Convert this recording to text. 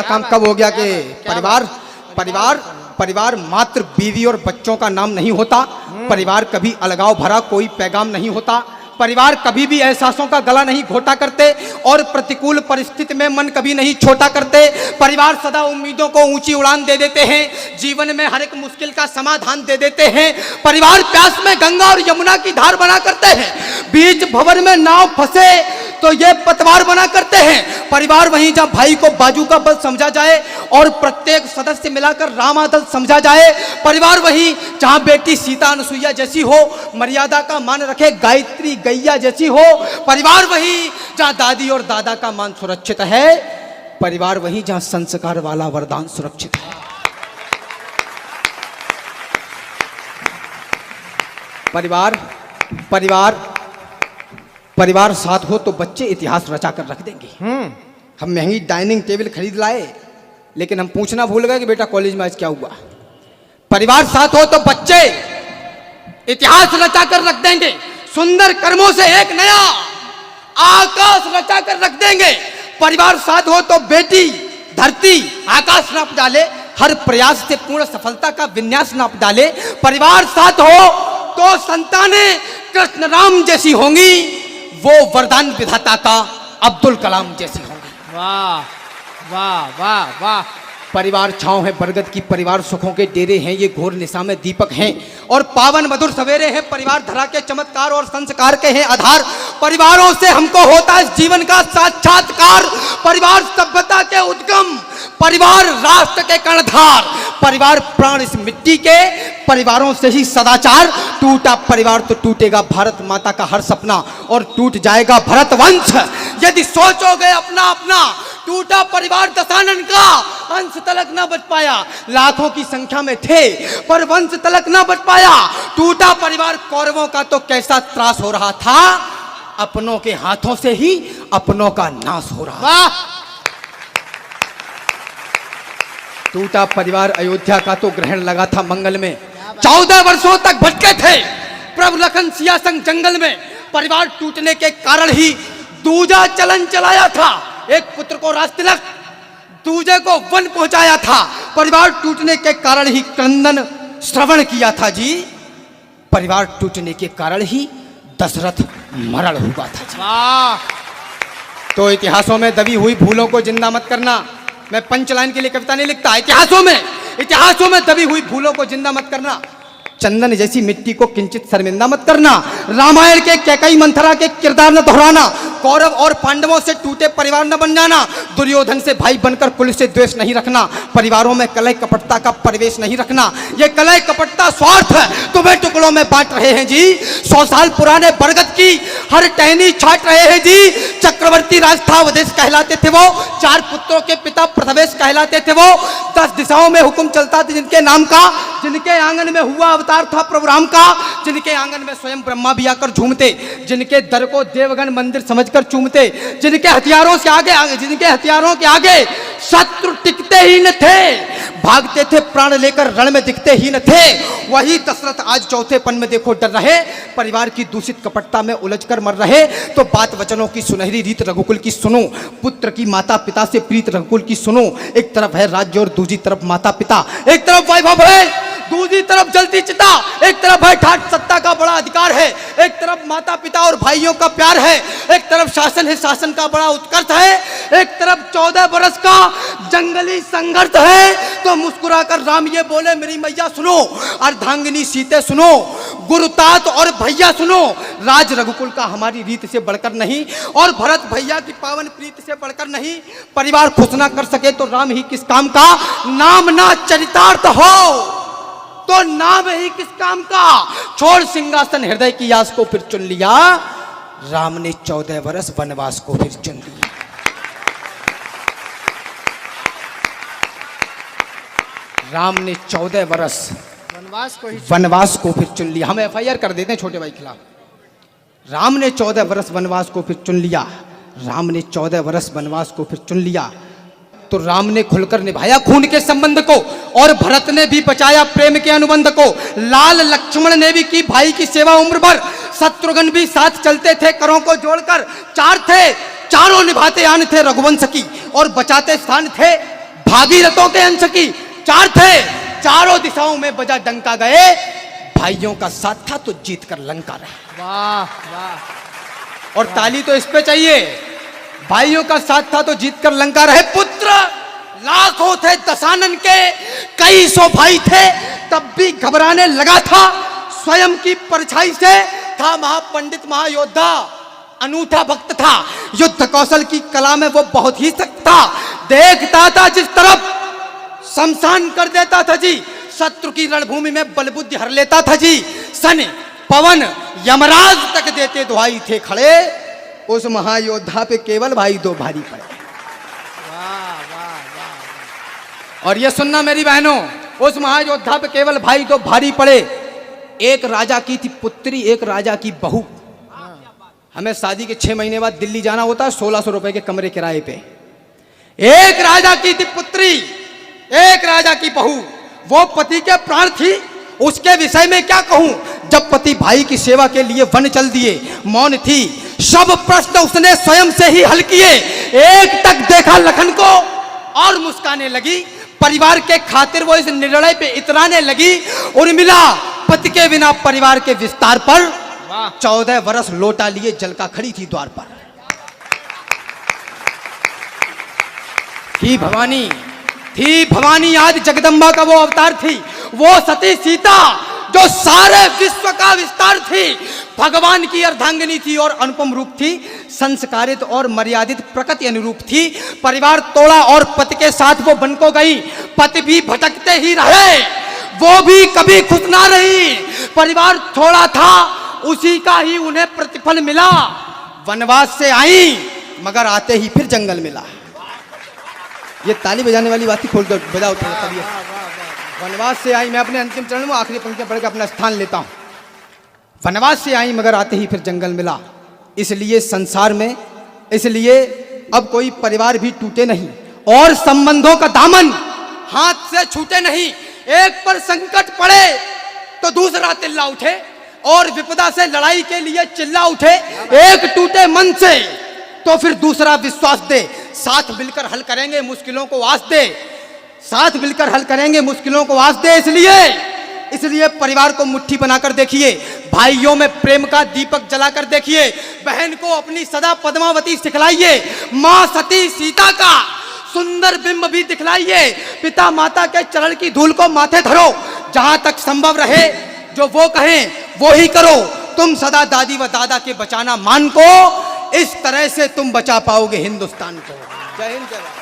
काम कब हो गया कि परिवार परिवार परिवार मात्र बीवी और बच्चों का नाम नहीं होता। परिवार कभी अलगाव भरा कोई पैगाम नहीं होता। परिवार कभी भी एहसासों का गला नहीं घोटा करते और प्रतिकूल परिस्थिति में मन कभी नहीं छोटा करते। परिवार सदा उम्मीदों को ऊंची उड़ान दे देते हैं, जीवन में हर एक मुश्किल का समाधान दे देते हैं। परिवार प्यास में गंगा और यमुना की धार बना करते हैं, बीच भंवर में नाव फंसे तो ये पतवार बना करते हैं। परिवार वहीं जहां भाई को बाजू का बल समझा जाए और प्रत्येक सदस्य मिलाकर रामादल समझा जाए। परिवार वहीं जहां बेटी सीता अनुसुईया जैसी हो, मर्यादा का मान रखे गायत्री गैया जैसी हो। परिवार वहीं जहां दादी और दादा का मान सुरक्षित है। परिवार वहीं जहां संस्कार वाला वरदान सुरक्षित है। परिवार परिवार परिवार साथ हो तो बच्चे इतिहास रचा कर रख देंगे। हम महंगी डाइनिंग टेबल खरीद लाए लेकिन हम पूछना भूल गए कि बेटा कॉलेज में आज क्या हुआ। परिवार साथ हो तो बच्चे इतिहास रचा कर रख देंगे। सुंदर कर्मों से एक नया आकाश रचा कर रख देंगे। परिवार साथ हो तो बेटी धरती आकाश नाप डाले, हर प्रयास से पूर्ण सफलता का विन्यास नाप डाले। परिवार साथ हो तो संतानें कृष्ण राम जैसी होंगी, वो वरदान विधाता का अब्दुल कलाम जैसी होंगी। वाह वाह वाह वाह। परिवार छांव है बरगद की, परिवार सुखों के डेरे हैं, ये घोर निशा में दीपक हैं और पावन मधुर सवेरे हैं। परिवार धरा के चमत्कार और संस्कार के हैं आधार। परिवारों से हमको होता है जीवन का साक्षात्कार। परिवार सभ्यता के उद्गम, परिवार राष्ट्र के कर्णधार। परिवार प्राण इस मिट्टी के, परिवारों से ही सदाचार। टूटा परिवार तो टूटेगा भारत माता का हर सपना और टूट जाएगा भरत वंश। यदि सोचोगे अपना अपना, टूटा परिवार दशानन का अंश तलक ना बच पाया। लाखों की संख्या में थे पर वंश तलक ना बच पाया। टूटा परिवार कौरवों का तो कैसा त्रास हो रहा था, अपनों के हाथों से ही अपनों का नाश हो रहा। वाह। टूटा परिवार अयोध्या का तो ग्रहण लगा था मंगल में। 14 वर्षों तक भटके थे प्रभु लखन सिया संग जंगल में। परिवार टूटने के कारण ही दूजा चलन चलाया था। एक पुत्र को राज तिलक, दूजे को वन पहुंचाया था। परिवार टूटने के कारण ही क्रंदन श्रवण किया था जी। परिवार टूटने के कारण ही दशरथ मरण हुआ था जी। वाह। तो इतिहासों में दबी हुई भूलों को जिंदा मत करना। मैं पंचलाइन के लिए कविता नहीं लिखता। इतिहासों में दबी हुई भूलों को जिंदा मत करना। चंदन जैसी मिट्टी को किंचित शर्मिंदा मत करना। रामायण के कैकेयी मंथरा के किरदार न दोहराना। कौरव और पांडवों से टूटे परिवार न बन जाना। दुर्योधन से भाई बनकर कुल से द्वेष नहीं रखना। परिवारों में कलह कपटता का परिवेश नहीं रखना। ये कलह कपटता स्वार्थ है, तुम्हें टुकड़ों में बांट रहे हैं जी। 100 साल पुराने बरगद की हर टहनी छाट रहे हैं जी। चक्रवर्ती राज था अवधेश कहलाते थे वो, 4 पुत्रों के पिता प्रथवेश कहलाते थे वो। 10 दिशाओं में हुक्म चलता था जिनके नाम का, जिनके आंगन में हुआ अवतार था प्रभु राम का, जिनके आंगन में स्वयं ब्रह्मा भी आकर झूमते, जिनके दर को देवगण मंदिर समझकर चूमते, जिनके हथियारों के आगे शत्रु टिकते ही न थे, भागते थे प्राण लेकर रण में दिखते ही न थे। वही दशरथ आज चौथेपन में देखो डर रहे, परिवार की दूषित कपटता में उलझकर मर रहे। तो बात वचनों की सुनहरी रीत रघुकुल की सुनो, पुत्र की माता पिता से प्रीत रघुकुल की सुनो। एक तरफ है राज्य और दूसरी तरफ माता पिता, एक तरफ वैभव है दूसरी तरफ जलती चिता, एक तरफ है ठाट सत्ता का बड़ा अधिकार है, एक तरफ माता पिता और भाइयों का प्यार है, एक तरफ शासन है शासन का बड़ा उत्कर्ष है, एक तरफ 14 बरस का जंगली संघर्ष है। तो मुस्कुराकर राम ये बोले मेरी मैया सुनो, अर्धांगिनी सीते सुनो, गुरुतात और भैया सुनो। राज रघुकुल का हमारी रीत से बढ़कर नहीं और भरत भैया की पावन प्रीत से बढ़कर नहीं। परिवार खुश ना कर सके तो राम ही किस काम का, नाम ना चरितार्थ हो तो नाम ही किस काम का। छोड़ सिंहासन हृदय की आस को फिर चुन लिया, राम ने 14 वर्ष वनवास को फिर चुन लिया। राम ने 14 वर्ष वनवास को फिर चुन लिया। हम FIR कर देते हैं छोटे भाई खिलाफ। राम ने 14 वर्ष वनवास को फिर चुन लिया, राम ने 14 वर्ष वनवास को फिर चुन लिया। तो राम ने खुलकर निभाया खून के संबंध को और भरत ने भी बचाया प्रेम के अनुबंध को। लाल लक्ष्मण ने भी की भाई की सेवा उम्र भर, शत्रुघ्न भी साथ चलते थे करों को जोड़कर। 4 थे, चारों निभाते आन थे रघुवंश की और बचाते स्थान थे भागीरथों के अंश की 4 थे, चारों दिशाओं में बजा डंका गए, भाइयों का साथ था तो जीत कर लंका रहे। वाह वाह। और ताली तो इस पे चाहिए, भाइयों का साथ था तो जीत कर लंका रहे। पुत्र लाखों थे दशानन के, कई सौ भाई थे, तब भी घबराने लगा था, स्वयं की परछाई से था महापंडित महायोद्धा, अनूठा भक्त था, युद्ध कौशल की कला में वो बहुत ही सख्त था, देखता था जिस तरफ शमशान कर देता था जी, शत्रु की रणभूमि में बलबुद्धि हर लेता था जी, सन पवन यमराज तक देते दुहाई थे खड़े, उस महायोद्धा पे केवल भाई 2 भारी पड़े। वाह वाह वाह। और ये सुनना मेरी बहनों, उस महायोद्धा पे केवल भाई 2 भारी पड़े। एक राजा की थी पुत्री, एक राजा की बहू। हमें शादी के 6 महीने बाद दिल्ली जाना होता है 1600 रुपए के कमरे किराए पे। एक राजा की थी पुत्री, एक राजा की बहू, वो पति के प्राण थी, उसके विषय में क्या कहूं। जब पति भाई की सेवा के लिए वन चल दिए, मौन थी, सब प्रश्न उसने स्वयं से ही हल किए। एक तक देखा लखन को और मुस्काने लगी, परिवार के खातिर वो इस निर्णय पे इतराने लगी। उर्मिला पति के बिना परिवार के विस्तार पर 14 वर्ष लोटा लिए जलका खड़ी थी द्वार पर। थी भवानी आज जगदम्बा का वो अवतार थी, वो सती सीता जो सारे विश्व का विस्तार थी, भगवान की अर्धांगिनी थी और अनुपम रूप थी, संस्कारित और मर्यादित प्रकृति अनुरूप थी। परिवार तोड़ा और पति के साथ वो वन को गई, पति भी भटकते ही रहे, वो भी कभी खुश ना रही। परिवार थोड़ा था, उसी का ही उन्हें प्रतिफल मिला। वनवास से आई मगर आते ही फिर जंगल मिला। ये ताली बजाने वाली बात ही खोल दो, बजाओ थोड़ा तभी। वनवास से आई, मैं अपने अंतिम चरण में आखिरी पंक्तियां पढ़ के अपना स्थान लेता हूं। वनवास से आई मगर आते ही फिर जंगल मिला, इसलिए संसार में, इसलिए अब कोई परिवार भी टूटे नहीं और संबंधों का दामन हाथ से छूटे नहीं। एक पर संकट पड़े तो दूसरा तिल्ला उठे और विपदा से लड़ाई के लिए चिल्ला उठे। एक टूटे मन से तो फिर दूसरा विश्वास दे, साथ मिलकर हल करेंगे मुश्किलों को आस दे, साथ मिलकर हल करेंगे मुश्किलों को आस दे। इसलिए परिवार को मुट्ठी बनाकर देखिए, भाइयों में प्रेम का दीपक जलाकर देखिए, बहन को अपनी सदा पद्मावती सिखलाइए, माँ सती सीता का सुंदर बिंब भी दिखलाइए, पिता माता के चरण की धूल को माथे धरो, जहां तक संभव रहे जो वो कहें वो ही करो। तुम सदा दादी व दादा के बचाना मान को, इस तरह से तुम बचा पाओगे हिंदुस्तान को। जय हिंद जय भारत।